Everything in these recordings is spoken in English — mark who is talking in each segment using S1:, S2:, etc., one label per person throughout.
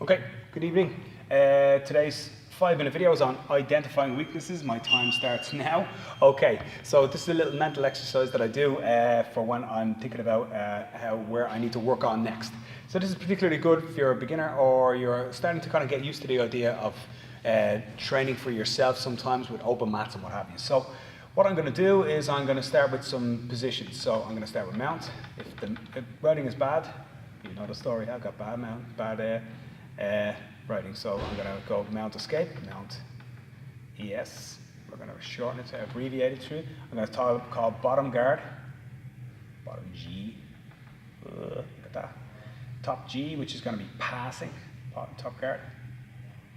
S1: Okay, good evening. Today's 5-minute video is on identifying weaknesses. My time starts now. Okay, so this is a little mental exercise that I do for when I'm thinking about where I need to work on next. So this is particularly good if you're a beginner or you're starting to kind of get used to the idea of training for yourself sometimes with open mats and what have you. So what I'm going to do is I'm going to start with some positions. So I'm going to start with mount. If the riding is bad, you know the story, I've got bad mount, bad writing. So I'm going to go mount escape, mount ES. We're going to shorten it, abbreviate it through. I'm going to call bottom guard, bottom G. Look at that. Top G, which is going to be passing, top guard.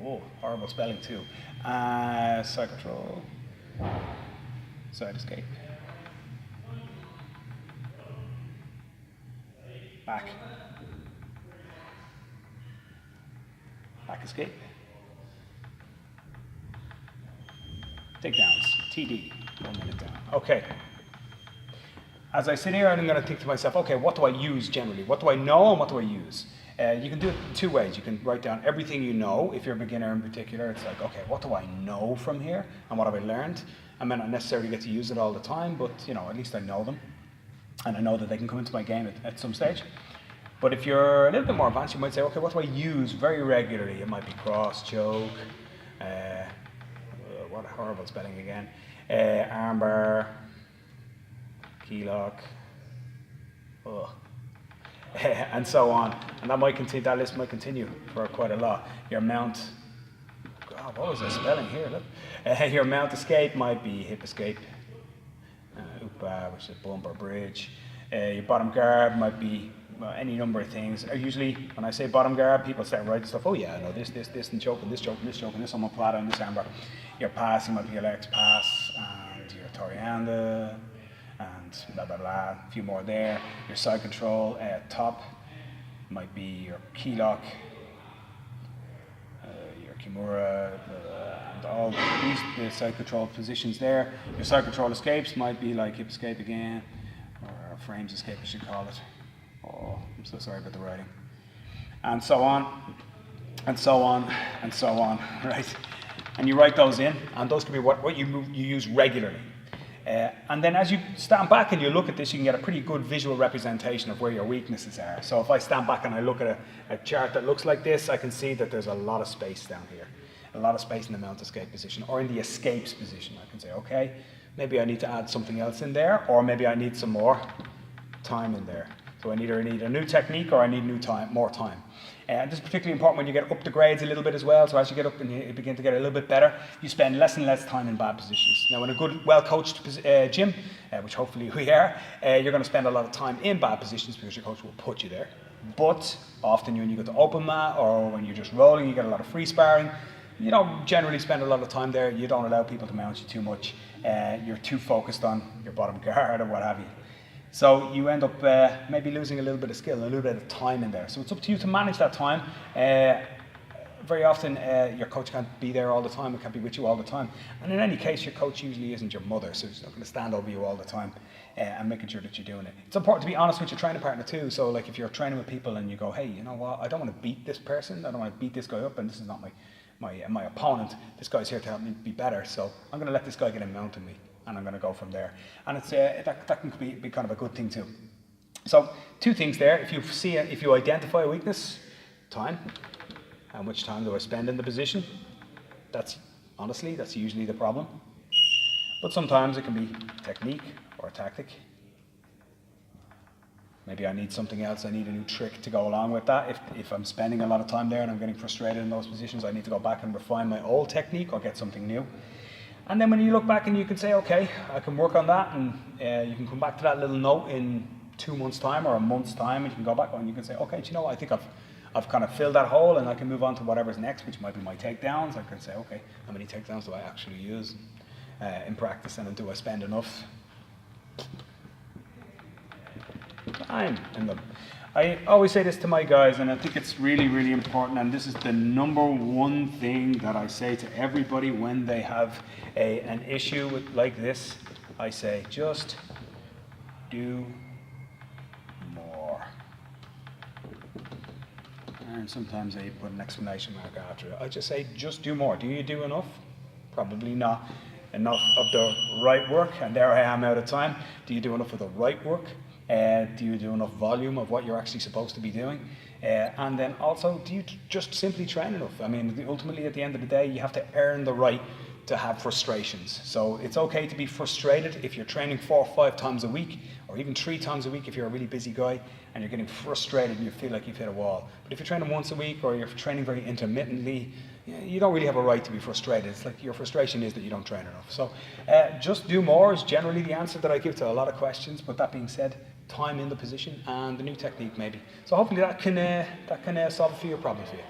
S1: Oh, horrible spelling too. Side control, side escape, back. Back escape. Takedowns, TD, 1 minute down. Okay. As I sit here, I'm going to think to myself, okay, what do I use generally? What do I know and what do I use? You can do it two ways. You can write down everything you know. If you're a beginner in particular, it's like, okay, what do I know from here and what have I learned? I may not necessarily get to use it all the time, but you know, at least I know them. And I know that they can come into my game at some stage. But if you're a little bit more advanced, you might say, okay, what do I use very regularly? It might be cross, choke, what a horrible spelling again, armbar, key lock, and so on. And that might continue, that list might continue for quite a lot. Your mount, God, what was I spelling here? Look. Your mount escape might be hip escape, which is bump or bridge. Your bottom guard might be any number of things. Usually, when I say bottom guard, people start writing stuff. Oh yeah, I know this, and choking, this choking, this choking, this omoplata, and this armbar. Your passing might be your legs pass, and your Torianda, and blah blah blah. A few more there. Your side control top might be your key lock, your kimura, and all these the side control positions there. Your side control escapes might be like hip escape again, or frames escape, I should call it. Oh, I'm so sorry about the writing. And so on, and so on, and so on, right? And you write those in, and those can be what you use regularly. And then as you stand back and you look at this, you can get a pretty good visual representation of where your weaknesses are. So if I stand back and I look at a chart that looks like this, I can see that there's a lot of space down here. A lot of space in the mount escape position, or in the escapes position. I can say, okay, maybe I need to add something else in there, or maybe I need some more time in there. So I either need a new technique or I need more time. And this is particularly important when you get up the grades a little bit as well. So as you get up and you begin to get a little bit better, you spend less and less time in bad positions. Now in a good, well-coached gym, which hopefully we are, you're going to spend a lot of time in bad positions because your coach will put you there. But often when you go to open mat or when you're just rolling, you get a lot of free sparring. You don't generally spend a lot of time there. You don't allow people to mount you too much. You're too focused on your bottom guard or what have you. So you end up maybe losing a little bit of skill, a little bit of time in there. So it's up to you to manage that time. Very often your coach can't be there all the time, it can't be with you all the time. And in any case, your coach usually isn't your mother, so she's not going to stand over you all the time and making sure that you're doing it. It's important to be honest with your training partner too. So like if you're training with people and you go, hey, you know what, I don't want to beat this person, I don't want to beat this guy up, and this is not my opponent, this guy's here to help me be better, so I'm going to let this guy get in mounting me. And I'm going to go from there. And it's that can be kind of a good thing too. So two things there. If you identify a weakness, time. How much time do I spend in the position? That's usually the problem. But sometimes it can be technique or tactic. Maybe I need something else. I need a new trick to go along with that. If I'm spending a lot of time there and I'm getting frustrated in those positions, I need to go back and refine my old technique or get something new. And then when you look back and you can say, okay, I can work on that, and you can come back to that little note in 2 months' time or a month's time, and you can go back and you can say, okay, do you know what? I think I've kind of filled that hole, and I can move on to whatever's next, which might be my takedowns. I can say, okay, how many takedowns do I actually use in practice, and do I spend enough time in them? I always say this to my guys, and I think it's really, really important, and this is the number one thing that I say to everybody when they have an issue like this. I say, just do more. and sometimes I put an exclamation mark after it. I just say, just do more. Do you do enough? Probably not enough of the right work, and there I am out of time. Do you do enough of the right work? Do you do enough volume of what you're actually supposed to be doing? And then also, do you just simply train enough? I mean, ultimately at the end of the day, you have to earn the right to have frustrations. So it's okay to be frustrated if you're training 4 or 5 times a week, or even 3 times a week if you're a really busy guy and you're getting frustrated and you feel like you've hit a wall. But if you're training once a week or you're training very intermittently, you don't really have a right to be frustrated. It's like your frustration is that you don't train enough. So just do more is generally the answer that I give to a lot of questions. But that being said, time in the position and the new technique maybe. So hopefully that can solve a few of your problems for you.